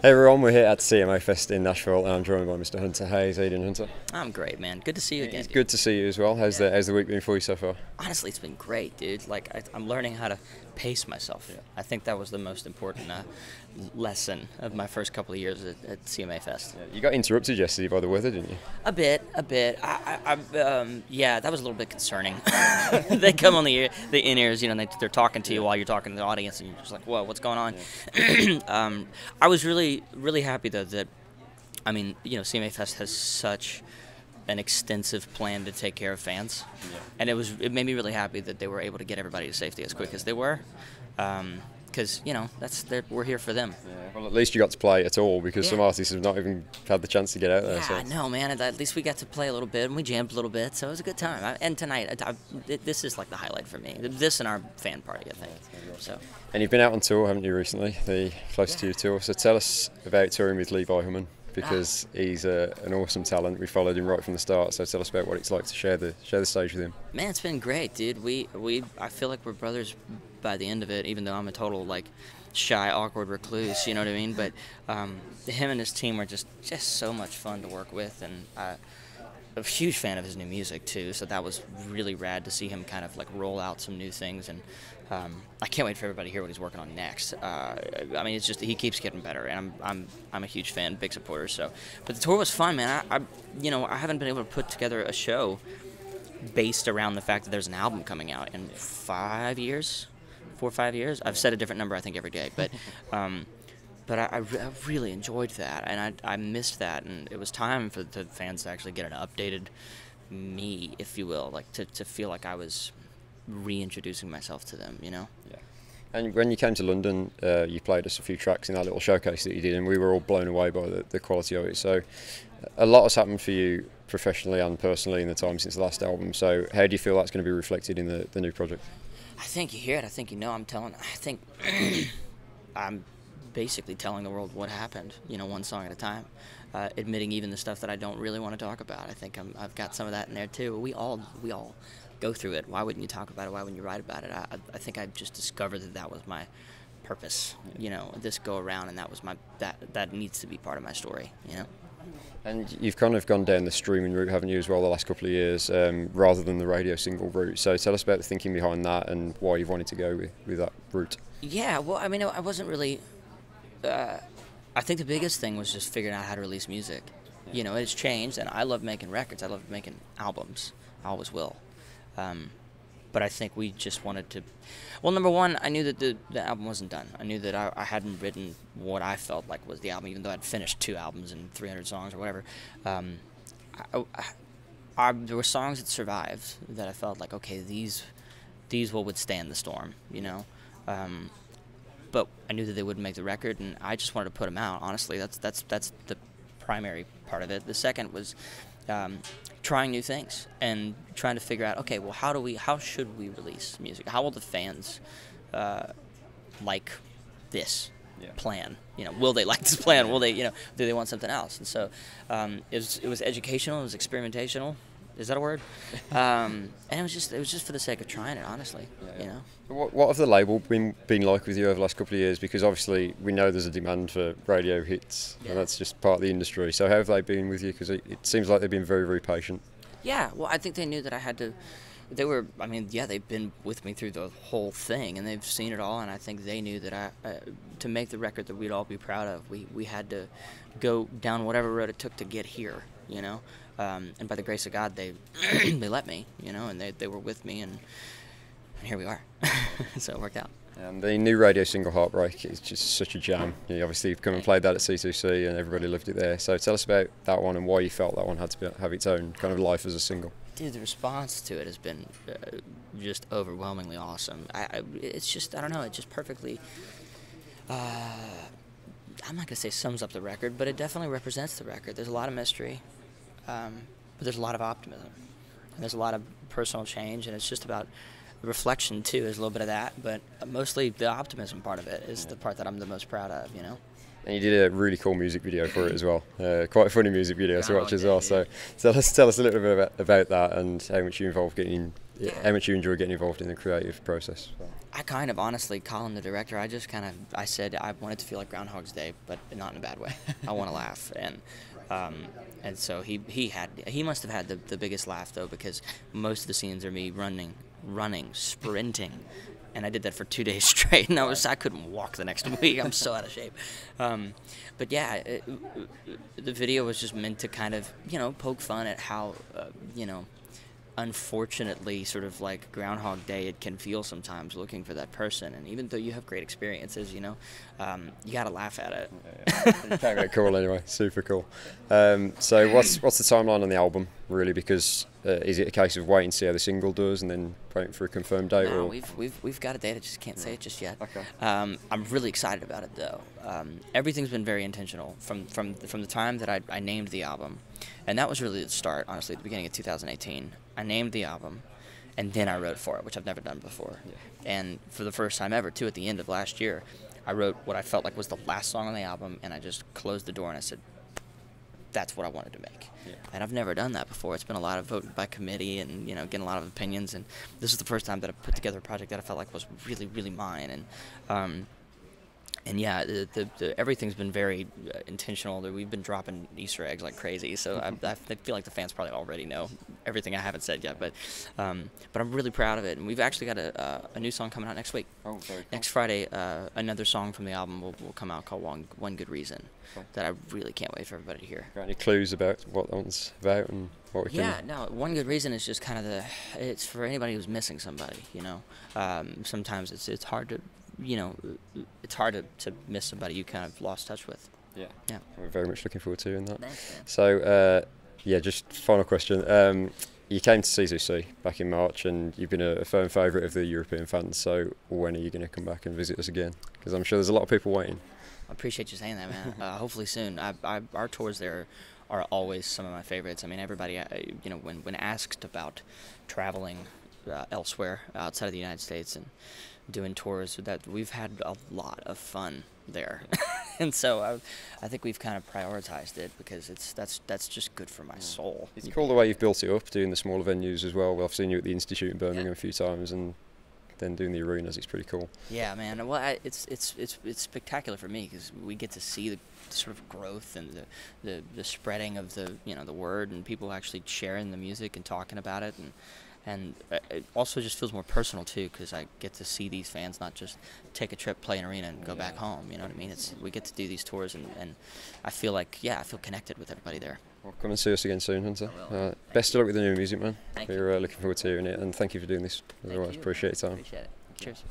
Hey everyone, we're here at CMA Fest in Nashville and I'm joined by Mr. Hunter Hayes. How you doing, Hunter? I'm great, man. Good to see you again. It's good to see you as well. How's the week been for you so far? Honestly, it's been great, dude. Like, I'm learning how to pace myself. Yeah. I think that was the most important lesson of my first couple of years at CMA Fest. Yeah, you got interrupted yesterday by the weather, didn't you? A bit. Yeah, that was a little bit concerning. They come on the in-ears, you know, and they're talking to you while you're talking to the audience, and you're just like, whoa, what's going on? Yeah. I was really happy, though, that, I mean, you know, CMA Fest has such an extensive plan to take care of fans, yeah. And it made me really happy that they were able to get everybody to safety as quick as they were, because you know we're here for them. Yeah. Well, at least you got to play at all, because some artists have not even had the chance to get out there. Yeah, so. I know, man. At least we got to play a little bit and we jammed a little bit, so it was a good time. And tonight, this is like the highlight for me. This and our fan party, I think. So. And you've been out on tour, haven't you, recently? The Close to You tour. So tell us about touring with Levi Human, because he's an awesome talent. We followed him right from the start, so tell us about what it's like to share the stage with him. Man, it's been great, dude. I feel like we're brothers by the end of it, even though I'm a total like shy, awkward recluse, you know what I mean? But him and his team were just so much fun to work with, and I'm a huge fan of his new music too, so that was really rad to see him kind of like roll out some new things, and I can't wait for everybody to hear what he's working on next. I mean, it's just he keeps getting better, and I'm a huge fan, big supporter. So, but the tour was fun, man. I haven't been able to put together a show based around the fact that there's an album coming out in 5 years, 4 or 5 years. I've said a different number, I think, every day, but. But I really enjoyed that, and I missed that, and it was time for the fans to actually get an updated me, if you will, like to feel like I was reintroducing myself to them, you know? Yeah. And when you came to London, you played us a few tracks in that little showcase that you did, and we were all blown away by the quality of it. So a lot has happened for you professionally and personally in the time since the last album. So how do you feel that's going to be reflected in the new project? I think you hear it. I think you know. I think I'm basically telling the world what happened, you know, one song at a time, admitting even the stuff that I don't really want to talk about. I think I've got some of that in there too. We all go through it. Why wouldn't you talk about it? Why wouldn't you write about it? I think I just discovered that was my purpose, you know, this go around, and that was that needs to be part of my story, you know. And you've kind of gone down the streaming route, haven't you, as well, the last couple of years, rather than the radio single route. So tell us about the thinking behind that and why you've wanted to go with that route. Yeah, well, I mean, I wasn't really. I think the biggest thing was just figuring out how to release music. You know, it's changed, and I love making records. I love making albums. I always will. But I think we just wanted to. Well, number one, I knew that the album wasn't done. I knew that I hadn't written what I felt like was the album, even though I'd finished 2 albums and 300 songs or whatever. There were songs that survived that I felt like, okay, these will withstand the storm, you know. But I knew that they wouldn't make the record, and I just wanted to put them out. Honestly, that's the primary part of it. The second was trying new things and trying to figure out, okay, well, how should we release music? How will the fans like this plan? You know, will they like this plan? Will they, you know, do they want something else? And so it was educational. It was experimentational. Is that a word? And it was just for the sake of trying it, honestly. Yeah. You know. What have the label been like with you over the last couple of years? Because obviously we know there's a demand for radio hits, and that's just part of the industry. So how have they been with you? Because it seems like they've been very, very patient. Yeah, well, I think they knew that I had to. They were. I mean, yeah, they've been with me through the whole thing, and they've seen it all. And I think they knew that to make the record that we'd all be proud of, we had to go down whatever road it took to get here. You know. And by the grace of God, they they let me, you know, and they were with me, and here we are. So it worked out. And the new radio single, Heartbreak, is just such a jam. You obviously you've come and played that at C2C, and everybody loved it there. So tell us about that one and why you felt that one had to have its own kind of life as a single. Dude, the response to it has been just overwhelmingly awesome. It's just, I don't know, it just perfectly, I'm not going to say sums up the record, but it definitely represents the record. There's a lot of mystery. But there's a lot of optimism, and there's a lot of personal change, and it's just about reflection too. There's a little bit of that, but mostly the optimism part of it is the part that I'm the most proud of, you know. And you did a really cool music video for it as well. Quite a funny music video to watch as well. So tell us a little bit about that and how much you enjoy getting involved in the creative process. I kind of honestly, Colin, the director, I said I want it to feel like Groundhog's Day, but not in a bad way. I want to laugh, and so he must have had the biggest laugh though, because most of the scenes are me running, sprinting, and I did that for 2 days straight, and I couldn't walk the next week. I'm so out of shape. But yeah, the video was just meant to kind of poke fun at how unfortunately, sort of like Groundhog Day, it can feel sometimes looking for that person. And even though you have great experiences, you gotta laugh at it. Yeah. Can't get cool anyway. Super cool. So what's the timeline on the album, really? Because is it a case of waiting to see how the single does and then waiting for a confirmed date? No, or? we've got a date. I just can't say it just yet. Okay. I'm really excited about it though. Everything's been very intentional from the time that I named the album, and that was really the start. Honestly, at the beginning of 2018, I named the album, and then I wrote for it, which I've never done before. Yeah. And for the first time ever, too, at the end of last year, I wrote what I felt like was the last song on the album, and I just closed the door and I said, that's what I wanted to make. Yeah. And I've never done that before. It's been a lot of voting by committee and getting a lot of opinions, and this is the first time that I put together a project that I felt like was really, really mine. And yeah, everything's been very intentional. We've been dropping Easter eggs like crazy, so I feel like the fans probably already know everything I haven't said yet. But I'm really proud of it, and we've actually got a new song coming out next week. Oh, very cool. Next Friday, another song from the album will come out called One Good Reason. Cool. That I really can't wait for everybody to hear. Got any clues about what that one's about and what we can? Yeah, no. One Good Reason is just kind of it's for anybody who's missing somebody. Sometimes it's hard to. It's hard to miss somebody you kind of lost touch with. Yeah. Yeah. We're very much looking forward to hearing that. Thanks, man. So, just final question. You came to C2C back in March, and you've been a firm favourite of the European fans. So, when are you going to come back and visit us again? Because I'm sure there's a lot of people waiting. I appreciate you saying that, man. Hopefully soon. Our tours there are always some of my favorites. I mean, everybody, when asked about traveling elsewhere outside of the United States and doing tours, that we've had a lot of fun there. And so I think we've kind of prioritized it because that's just good for my soul. It's cool the way you've built it up, doing the smaller venues as well. I've seen you at the Institute in Birmingham a few times, and then doing the arenas. It's pretty cool. Yeah, man. Well, it's spectacular for me because we get to see the sort of growth and the spreading of the word, and people actually sharing the music and talking about it, and it also just feels more personal too, because I get to see these fans not just take a trip, play an arena, and go back home. You know what I mean? We get to do these tours, and I feel like I feel connected with everybody there. Well, come and see us again soon, Hunter. Best of luck with the new music, man. Thank We're looking forward to hearing it, and thank you for doing this. Otherwise, appreciate your time. Appreciate it. Cheers.